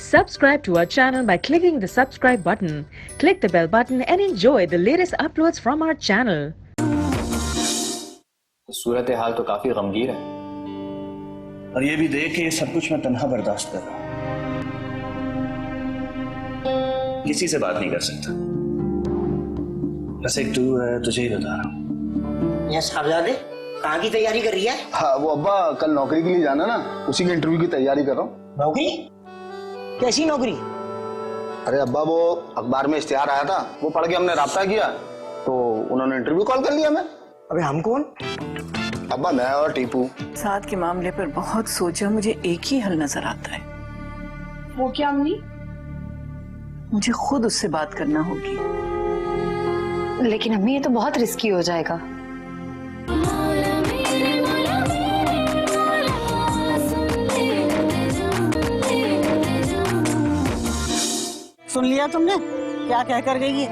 Subscribe to our channel by clicking the subscribe button. Click the bell button and enjoy the latest uploads from our channel. सूरत हाल तो काफी गमगीन है और ये भी देख के ये सब कुछ मैं तन्हा बर्दाश्त कर रहा हूं, किसी से बात नहीं कर सकता। बस एक तू है, तुझे ही बता रहा हूँ। ये साहबजादे कहाँ की तैयारी कर रही है? हाँ वो अब्बा कल नौकरी के लिए जाना ना, उसी के इंटरव्यू की तैयारी कर रहा हूँ। नौकरी? कैसी नौकरी? अरे अब्बा वो अखबार में इश्तिहार आया था, वो पढ़ के हमने राब्ता किया तो उन्होंने इंटरव्यू कॉल कर लिया। मैं अबे हम कौन? अब्बा मैं और टीपू। साथ के मामले पर बहुत सोचा, मुझे एक ही हल नजर आता है। वो क्या अम्मी? मुझे खुद उससे बात करना होगी। लेकिन अम्मी ये तो बहुत रिस्की हो जाएगा। सुन लिया तुमने क्या कह कर गई है?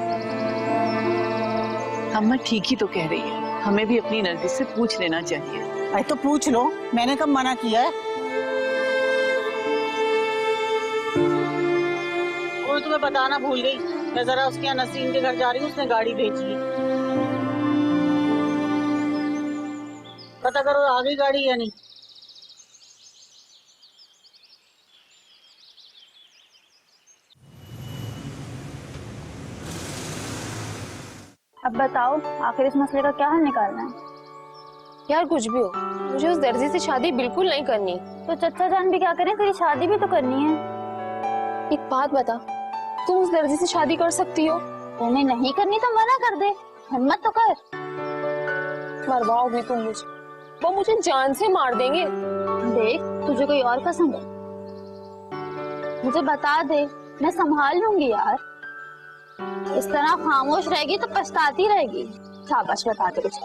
अम्मा ठीक ही तो कह रही है, हमें भी अपनी नरगिस से पूछ लेना चाहिए। अरे तो पूछ लो, मैंने कब मना किया है? और तुम्हें बताना भूल गई, मैं जरा उसके यहाँ नसीम के घर जा रही हूँ, उसने गाड़ी भेजी है। पता करो आ गई गाड़ी या नहीं। अब बताओ आखिर इस मसले का क्या हल निकालना है? यार कुछ भी हो, मुझे उस दर्जी से शादी बिल्कुल नहीं करनी। तो चचा जान भी क्या करें, तेरी शादी भी तो करनी है। एक बात बता, तुम उस दर्जी से शादी कर सकती हो? तुम्हें नहीं करनी तो मना कर दे, हिम्मत तो कर। मरवाओगी तुम मुझे, वो मुझे जान से मार देंगे। देख तुझे कोई और पसंद है? मुझे बता दे, मैं संभाल लूंगी यार। इस तरह खामोश रहेगी तो पछताती रहेगी। शाबाश बता दे कुछ।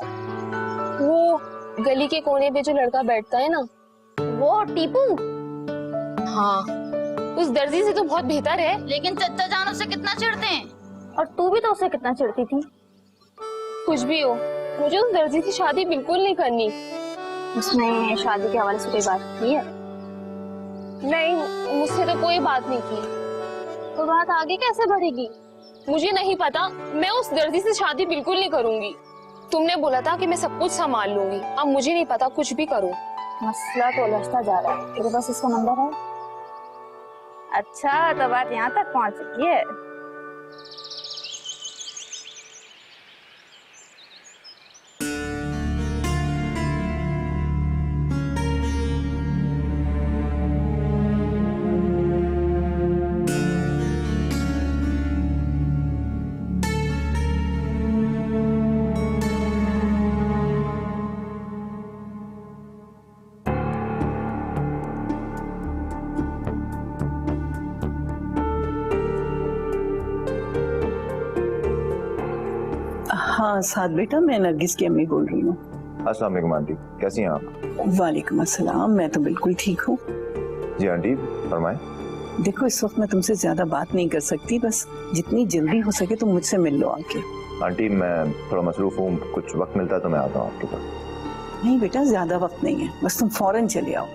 वो गली के कोने पे जो लड़का बैठता है ना, वो टीपू? हाँ, उस दर्जी से तो बहुत बेहतर है। लेकिन चचा जान उससे कितना चिढ़ते हैं, और तू भी तो उससे कितना चिढ़ती थी। कुछ भी हो, मुझे उस दर्जी से शादी बिल्कुल नहीं करनी। उसने शादी के हवाले से कोई बात की है? नहीं, मुझसे तो कोई बात नहीं की। तो बात आगे कैसे बढ़ेगी? मुझे नहीं पता, मैं उस दर्जी से शादी बिल्कुल नहीं करूंगी। तुमने बोला था कि मैं सब कुछ संभाल लूंगी, अब मुझे नहीं पता, कुछ भी करूं। मसला तो उलझता जा रहा है। तेरे पास इसका नंबर है? अच्छा तो बात यहाँ तक पहुँच चुकी है। हाँ साथ बेटा, मैं नरगिस की अम्मी बोल रही हूँ। अस्सलाम वालेकुम आंटी, कैसी हैं आप? वालेकुम अस्सलाम, मैं तो बिल्कुल ठीक हूँ। जी आंटी फरमाएं। देखो इस वक्त मैं तुमसे ज्यादा बात नहीं कर सकती, बस जितनी जल्दी हो सके तुम मुझसे मिल लो आके। आंटी मैं थोड़ा मसरूफ हूँ, कुछ वक्त मिलता है तो मैं आता हूँ आपके पास। नहीं बेटा ज्यादा वक्त नहीं है, बस तुम फौरन चले आओ।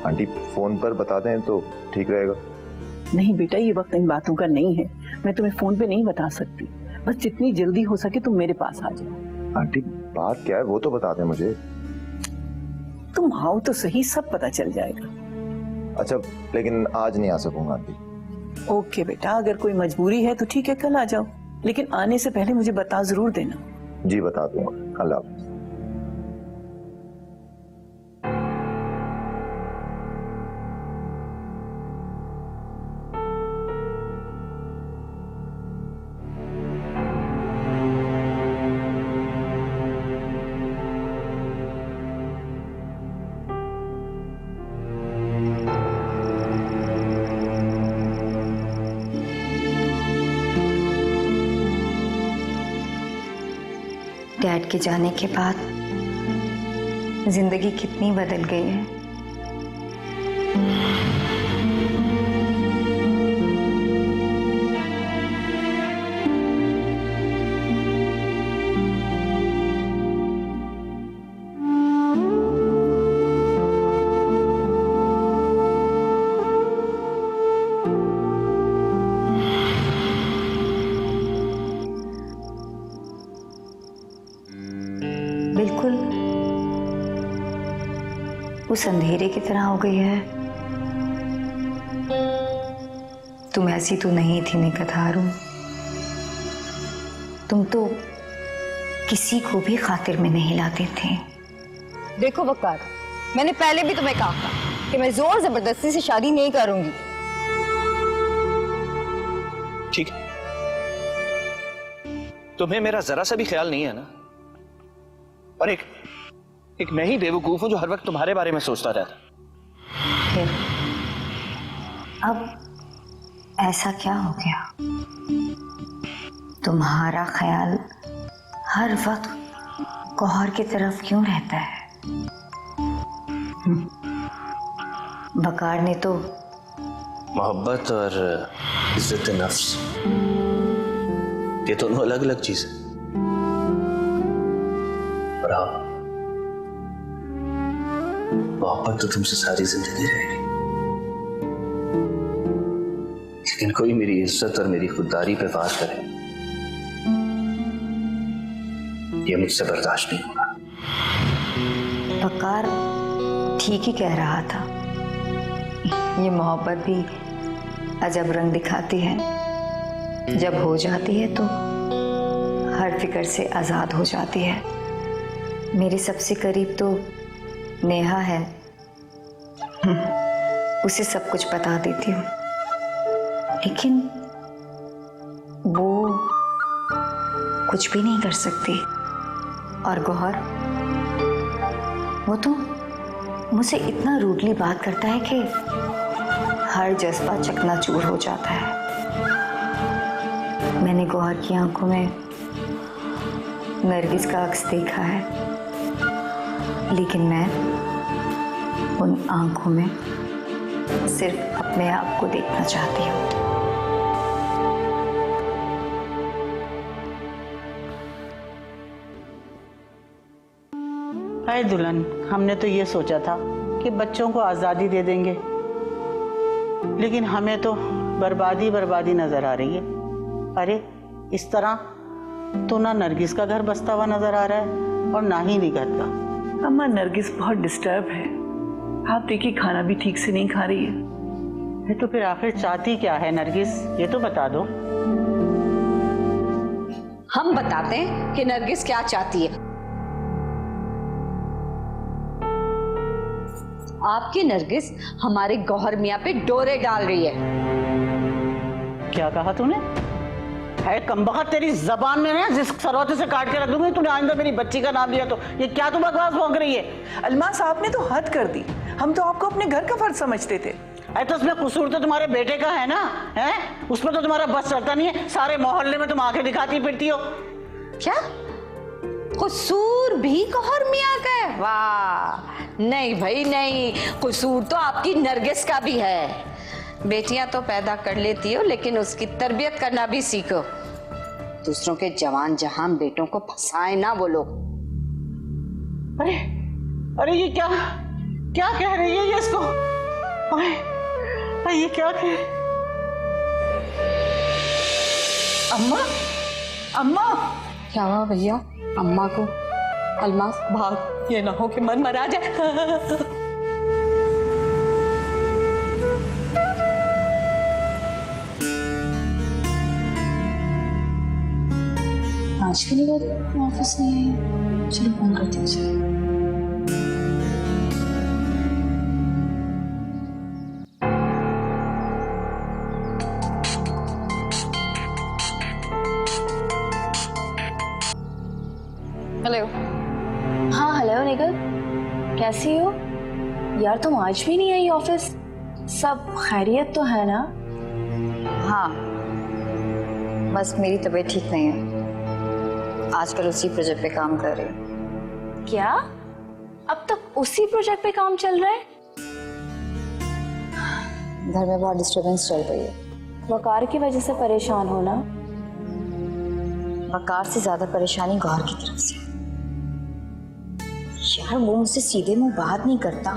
आंटी फोन पर बता दें तो ठीक रहेगा। नहीं बेटा ये वक्त इन बातों का नहीं है, मैं तुम्हें फोन पे नहीं बता सकती। बस जितनी जल्दी हो सके तुम मेरे पास आ जाओ। आंटी बात क्या है वो तो बता दें मुझे। तुम आओ तो सही, सब पता चल जाएगा। अच्छा लेकिन आज नहीं आ सकूंगा आंटी। ओके बेटा, अगर कोई मजबूरी है तो ठीक है, कल आ जाओ, लेकिन आने से पहले मुझे बता जरूर देना। जी बता दूंगा। अल्लाह हाफ़िज़। डैड के जाने के बाद जिंदगी कितनी बदल गई है। बिल्कुल उस अंधेरे की तरह हो गई है। तुम ऐसी तो नहीं थी निकथारू, तुम तो किसी को भी खातिर में नहीं लाते थे। देखो वकार, मैंने पहले भी तुम्हें कहा था कि मैं जोर जबरदस्ती से शादी नहीं करूंगी। ठीक है, तुम्हें मेरा जरा सा भी ख्याल नहीं है ना? और एक मैं ही बेवकूफ हूं जो हर वक्त तुम्हारे बारे में सोचता रहता। फिर अब ऐसा क्या हो गया? तुम्हारा ख्याल हर वक्त गौहर की तरफ क्यों रहता है? वकार ने तो मोहब्बत और इज्जत नफ्स, ये दोनों अलग अलग चीज है। और हाँ, मोहब्बत तो तुमसे सारी जिंदगी रहेगी, लेकिन कोई मेरी इज्जत और मेरी खुददारी पे वार करे, ये मुझसे बर्दाश्त नहीं होगा। वकार ठीक ही कह रहा था, ये मोहब्बत भी अजब रंग दिखाती है। जब हो जाती है तो हर फिक्र से आजाद हो जाती है। मेरे सबसे करीब तो नेहा है, उसे सब कुछ बता देती हूँ, लेकिन वो कुछ भी नहीं कर सकती। और गौहर, वो तो मुझसे इतना रूडली बात करता है कि हर जज्बा चकनाचूर हो जाता है। मैंने गौहर की आंखों में नरगिस का अक्स देखा है, लेकिन मैं उन आंखों में सिर्फ अपने आप को देखना चाहती हूँ। अरे दुल्हन, हमने तो ये सोचा था कि बच्चों को आज़ादी दे देंगे, लेकिन हमें तो बर्बादी बर्बादी नजर आ रही है। अरे इस तरह तो ना नरगिस का घर बसता हुआ नजर आ रहा है और ना ही निगहत का। अम्मा, नरगिस बहुत डिस्टर्ब है। आप देखिए, खाना भी ठीक से नहीं खा रही है। तो फिर आखिर चाहती क्या है नरगिस, ये तो बता दो। हम बताते हैं कि नरगिस क्या चाहती है। आपकी नरगिस हमारे गौहर मियां पे डोरे डाल रही है। क्या कहा तूने? है कमबख्त, तेरी जबान में ना जिस सरवते से काट के रख दूंगी। तूने आइंदा मेरी बच्ची का नाम लिया तो ये क्या तू बकवास भौंक रही है? अलमास, आपने तो हद कर दी। हम तो आपको अपने घर का फर्ज समझते थे। अरे तो उसमें कसूर तो तुम्हारे बेटे का है ना, है? उसमें तो तुम्हारा बस चलता नहीं है। सारे मोहल्ले में तुम आंखें दिखाती फिरती हो। क्या कसूर भी गौहर मियां का है? वाह, नहीं भाई नहीं, कसूर तो आपकी नरगिस का भी है। बेटियां तो पैदा कर लेती हो, लेकिन उसकी तरबियत करना भी सीखो। दूसरों के जवान जहां बेटों को फंसाए ना वो लोग। अरे अरे ये क्या क्या कह रही है ये इसको? अरे ये क्या कह? अम्मा, अम्मा, क्या हुआ भैया? अम्मा को? अलमास भाग, ये ना हो कि मन मरा जाए। आज के लिए ऑफिस नहीं आई, चलो फोन करती हूँ। हेलो। हाँ हेलो निगल, कैसी हो यार? तुम आज भी नहीं आई ऑफिस? सब खैरियत तो है ना? हाँ, बस मेरी तबीयत ठीक नहीं है। आजकल उसी प्रोजेक्ट पे काम कर रही हूँ। क्या अब तक उसी प्रोजेक्ट पे काम चल रहा है? घर में बहुत डिस्टरबेंस चल रही है। वकार की वजह से परेशान हो ना? वकार से ज्यादा परेशानी गौहर की तरफ से। यार वो मुझसे सीधे मुंह बात नहीं करता,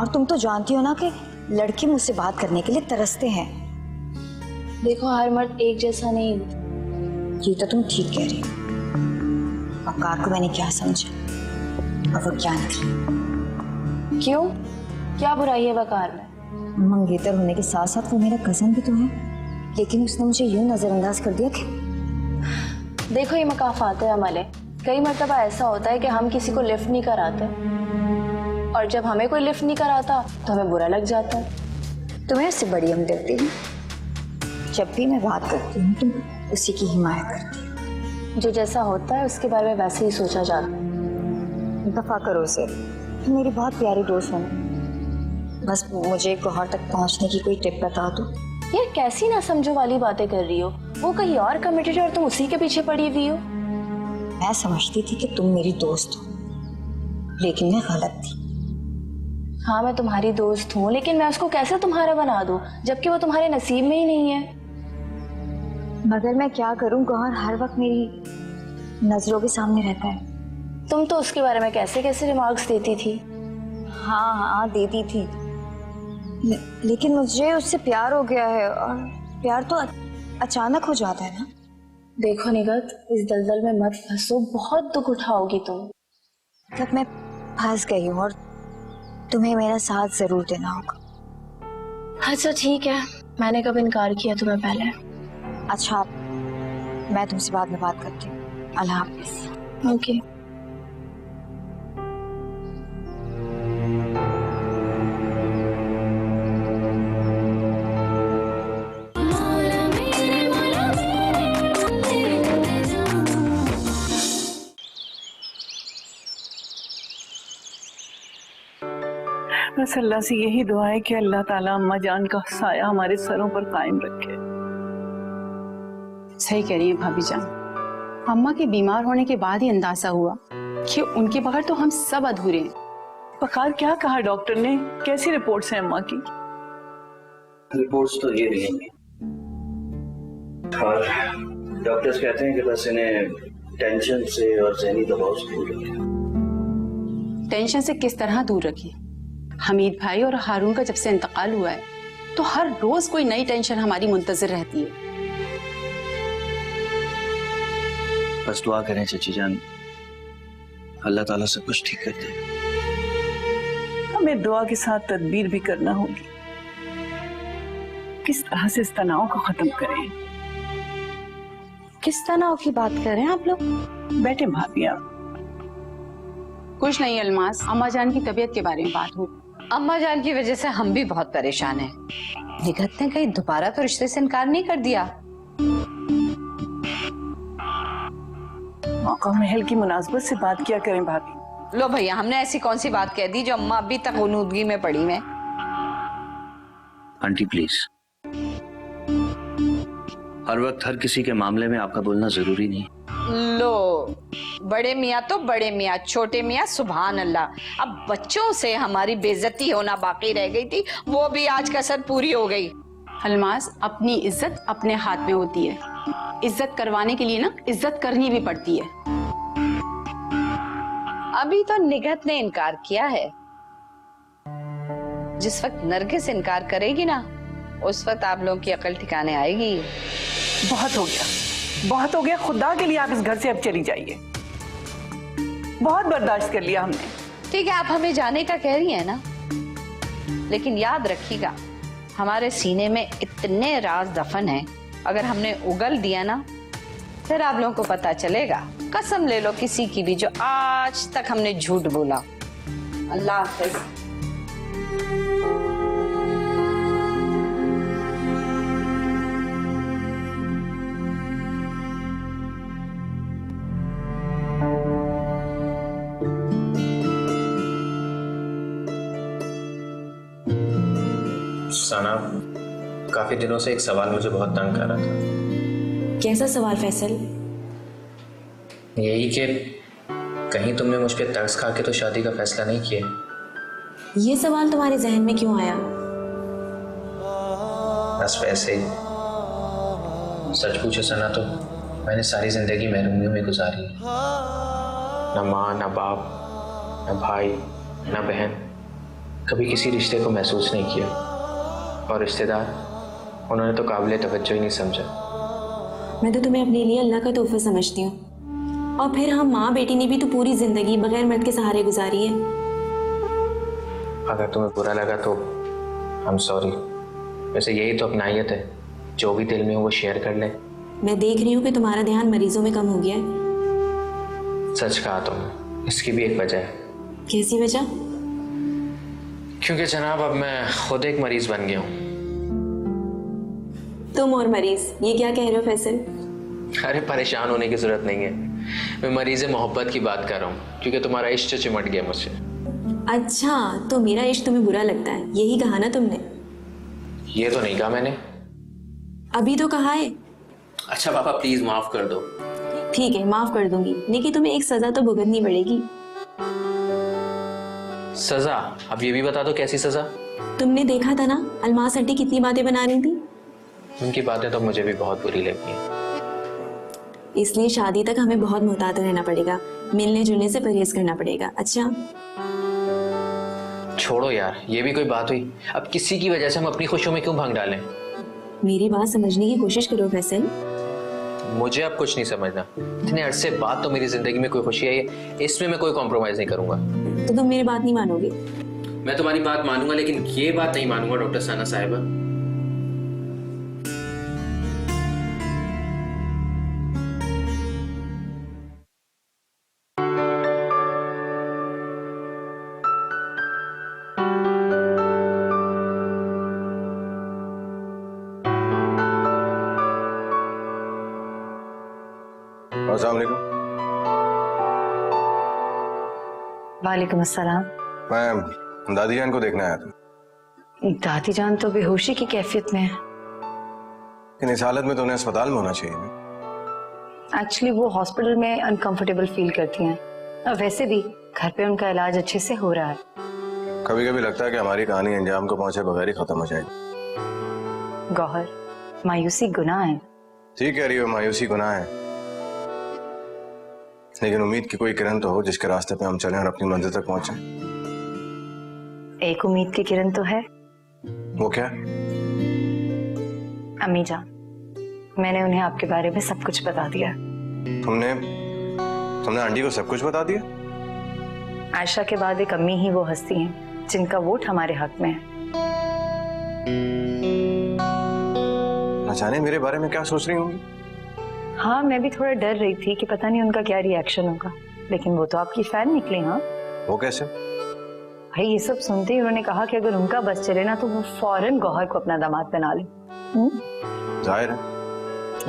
और तुम तो जानती हो ना कि लड़के मुझसे बात करने के लिए तरसते हैं। देखो, हर मर्द एक जैसा नहीं। ये तो तुम ठीक कह रही हो, वकार को मैंने क्या समझा और वो क्या निकला। क्यों, क्या बुराई है वकार में? मंगेतर होने के साथ साथ वो मेरा कजन भी तो है, लेकिन उसने मुझे यूं नजरअंदाज कर दिया कि देखो ये मकाफात है अमल है। कई मर्तबा ऐसा होता है कि हम किसी को लिफ्ट नहीं कराते और जब हमें कोई लिफ्ट नहीं कराता तो हमें बुरा लग जाता है। तुम्हें उससे बड़ी हमदर्दी है। जब भी मैं बात करती हूँ तुम उसी की हिमायत करती हो। जो जैसा होता है उसके बारे में वैसे ही सोचा जाता है। दफा करो उसे, मेरी बहुत प्यारी दोस्त हो। बस मुझे गौहर तक पहुँचने की कोई टिप बता दो। ये कैसी ना समझो वाली बातें कर रही हो। वो कहीं और कमिटेड है और तुम उसी के पीछे पड़ी हुई हो। मैं समझती थी कि तुम मेरी दोस्त हो, लेकिन मैं गलत थी। हाँ मैं तुम्हारी दोस्त हूँ, लेकिन मैं उसको कैसे तुम्हारा बना दूँ जबकि वो तुम्हारे नसीब में ही नहीं है। मगर मैं क्या करूँ, गौहर हर वक्त मेरी नजरों के सामने रहता है। तुम तो उसके बारे में कैसे कैसे रिमार्क्स देती थी। हाँ देती थी, लेकिन मुझे उससे प्यार हो गया है और प्यार तो अचानक हो जाता है ना। देखो निगत, इस दलदल में मत फंसो, बहुत दुख उठाओगी तुम। तब मैं फंस गई हूँ और तुम्हें मेरा साथ जरूर देना होगा। अच्छा ठीक है, मैंने कब इनकार किया तुम्हें पहले? अच्छा मैं तुमसे बाद में बात करती हूँ। अल्लाह हाफिज। ओके। बस अल्लाह से यही दुआ है कि अल्लाह ताला अम्मा जान का साया हमारे सरों पर कायम रखे। सही कह रही है भाभी जान। अम्मा के बीमार होने के बाद ही अंदाजा हुआ कि उनके बगैर तो हम सब अधूरे हैं। वकार क्या कहा डॉक्टर ने? कैसी रिपोर्ट्स हैं अम्मा की? रिपोर्ट्स तो ये रहेंगी और डॉक्टर्स कहते हैं कि बस इन्हें टेंशन से और ज़हनी दबाव से दूर रखें। टेंशन से किस तरह दूर रखें? हमीद भाई और हारून का जब से इंतकाल हुआ है तो हर रोज कोई नई टेंशन हमारी मुंतजर रहती है। बस दुआ करें चची जान, अल्लाह ताला सब कुछ ठीक कर दे। हमें दुआ के साथ तदबीर भी करना होगी। किस तरह से इस तनाव को खत्म करें? किस तनाव की बात कर रहे हैं आप लोग? बैठे भाभी आप। कुछ नहीं अलमास, अम्मा जान की तबीयत के बारे में बात हो। अम्मा जान की वजह से हम भी बहुत परेशान हैं। निगत ने कहीं दोबारा तो रिश्ते से इनकार नहीं कर दिया? मौका महल की मुनासबत से बात किया करें भाभी। लो भैया, हमने ऐसी कौन सी बात कह दी जो अम्मा अभी तक गुनूदगी में पड़ी में? आंटी प्लीज, हर वक्त हर किसी के मामले में आपका बोलना जरूरी नहीं। लो, बड़े मियाँ तो बड़े मियाँ, छोटे मियाँ सुभान अल्लाह। अब बच्चों से हमारी बेइज्जती होना बाकी रह गई थी, वो भी आज कसर पूरी हो गई। अलमास, अपनी इज्जत अपने हाथ में होती है। इज्जत करवाने के लिए ना इज्जत करनी भी पड़ती है। अभी तो निगत ने इनकार किया है, जिस वक्त नरगिस इनकार करेगी ना उस वक्त आप लोगों की अकल ठिकाने आएगी। बहुत हो गया, बहुत हो गया। खुदा के लिए आप इस घर से अब चली जाइए। बहुत बर्दाश्त कर लिया हमने। ठीक है, आप हमें जाने का कह रही हैं ना, लेकिन याद रखिएगा हमारे सीने में इतने राज दफन हैं, अगर हमने उगल दिया ना फिर आप लोगों को पता चलेगा। कसम ले लो किसी की भी जो आज तक हमने झूठ बोला। अल्लाह हाफिज। सना, काफी दिनों से एक सवाल मुझे बहुत तंग कर रहा था। कैसा सवाल फैसल? यही कि कहीं तुमने मुझ पे तरस खा के तो शादी का फैसला नहीं किया? ये सवाल तुम्हारे जहन में क्यों आया? बस वैसे ही। सच पूछो सना तो मैंने सारी जिंदगी महरूमियों में गुजारी है। न माँ, न बाप, न भाई, न बहन, कभी किसी रिश्ते को महसूस नहीं किया। और रिश्तेदार, उन्होंने तो काबिल तवज्जो ही नहीं समझा। मैं तो तुम्हें अपने लिए अल्लाह का तोहफा समझती हूँ। और फिर हम माँ बेटी ने भी तो पूरी जिंदगी बगैर मर्द के सहारे गुजारी है। अगर तुम्हें बुरा लगा तो आई एम सॉरी। वैसे यही तो अपनाइयत है, जो भी दिल में हो वो शेयर कर ले। मैं देख रही हूँ कि तुम्हारा ध्यान मरीजों में कम हो गया है। सच कहा तुमने, इसकी भी एक वजह है। कैसी वजह? क्योंकि जनाब अब मैं खुद एक मरीज बन गया हूँ। तुम और मरीज, ये क्या कह रहे हो फैसल? अरे परेशान होने की जरूरत नहीं है, मैं मरीज मोहब्बत की बात कर रहा हूँ, क्योंकि तुम्हारा इश्क चिमट गया मुझसे। अच्छा, तो मेरा इश्क तुम्हें बुरा लगता है, यही कहा ना तुमने? ये तो नहीं कहा मैंने। अभी तो कहा है। अच्छा पापा प्लीज माफ कर दो। ठीक है, माफ कर दूंगी, लेकिन तुम्हें एक सजा तो भुगतनी पड़ेगी। सजा? अब ये भी बता दो कैसी सजा? तुमने देखा था ना अलमास आंटी कितनी बातें बना रही थी। उनकी बातें तो मुझे भी बहुत बुरी लगी हैं। इसलिए शादी तक हमें बहुत मुहतात रहना पड़ेगा, मिलने जुलने से परहेज करना पड़ेगा। अच्छा छोड़ो यार, ये भी कोई बात हुई? अब किसी की वजह से हम अपनी खुशियों में क्यों भंग डालें? मेरी बात समझने की कोशिश करो फैसल। मुझे अब कुछ नहीं समझना। इतने अरसे बाद तो मेरी जिंदगी में कोई खुशी आई है, इसमें मैं कोई कॉम्प्रोमाइज नहीं करूंगा। तो तुम मेरी बात नहीं मानोगे? मैं तुम्हारी बात मानूंगा, लेकिन ये बात नहीं मानूंगा डॉक्टर साना साहिबा। अस्सलाम वालेकुम। वालेकुम अस्सलाम। मैं दादी जान को देखने आया था। दादी जान तो बेहोशी की कैफियत में है। लेकिन इस हालत में तो उन्हें अस्पताल में होना चाहिए। एक्चुअली वो हॉस्पिटल में अनकंफर्टेबल फील करती हैं, और वैसे भी घर पे उनका इलाज अच्छे से हो रहा है। कभी कभी लगता है कि हमारी कहानी अंजाम को पहुंचे बगैर ही खत्म हो जाएगी। गौहर, मायूसी गुनाह है। ठीक कह रही हो, मायूसी गुनाह है, लेकिन उम्मीद की कोई किरण तो हो जिसके रास्ते पे हम चलें और अपनी मंजिल तक पहुंचे। एक उम्मीद की किरण तो है। वो क्या? अम्मी जान, मैंने उन्हें आपके बारे में सब कुछ बता दिया। तुमने आंटी को सब कुछ बता दिया? आयशा के बाद एक अम्मी ही वो हस्ती हैं जिनका वोट हमारे हक में है। न जाने मेरे बारे में क्या सोच रही होंगी। हाँ, मैं भी थोड़ा डर रही थी कि पता नहीं उनका क्या रिएक्शन होगा, लेकिन वो तो आपकी फैन निकली। हाँ, वो कैसे? भाई ये सब सुनते ही उन्होंने कहा कि अगर उनका बस चले ना तो वो फौरन गौहर को अपना दामाद बना ले। जाहिर है,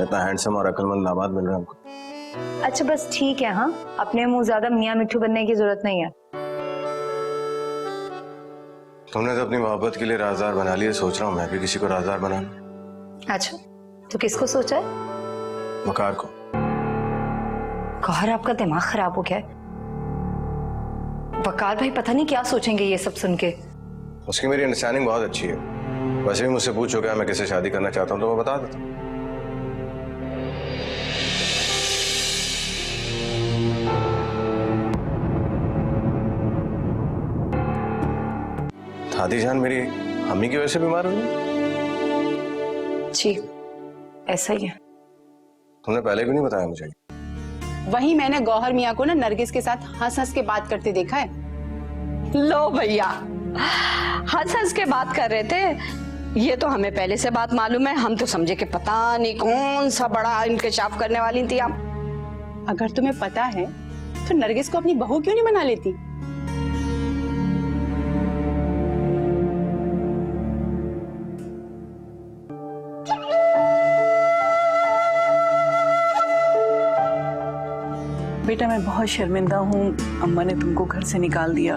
इतना हैंडसम और अक्लमंद दामाद मिल रहा है हमको। अच्छा बस ठीक है। हाँ, अपने मुंह ज्यादा मियाँ मिट्ठू बनने की जरूरत नहीं है। तुमने तो अपनी मोहब्बत के लिए राजदार बना लिया, सोच रहा हूँ मैं भी किसी को राजदार बना लूं। अच्छा, तो किसको सोचा है? वकार को। गौहर, आपका दिमाग खराब हो गया है। वकार भाई पता नहीं क्या सोचेंगे ये सब सुन के। उसकी मेरी अंडरस्टैंडिंग बहुत अच्छी है। वैसे भी मुझसे पूछ चुका है मैं किससे शादी करना चाहता हूँ, तो मैं बता देता हूँ। दादी जान मेरी अम्मी की वजह से बीमार हुई? जी, ऐसा ही है। तुमने पहले क्यों नहीं बताया मुझे? वही मैंने गौहर मियाँ को ना नरगिस के साथ हंस हंस के बात करते देखा है। लो भैया, हंस हंस के बात कर रहे थे, ये तो हमें पहले से बात मालूम है। हम तो समझे कि पता नहीं कौन सा बड़ा इंकशाफ करने वाली थी आप। अगर तुम्हें पता है तो नरगिस को अपनी बहू क्यों नहीं बना लेती? बेटा मैं बहुत शर्मिंदा हूँ, अम्मा ने तुमको घर से निकाल दिया।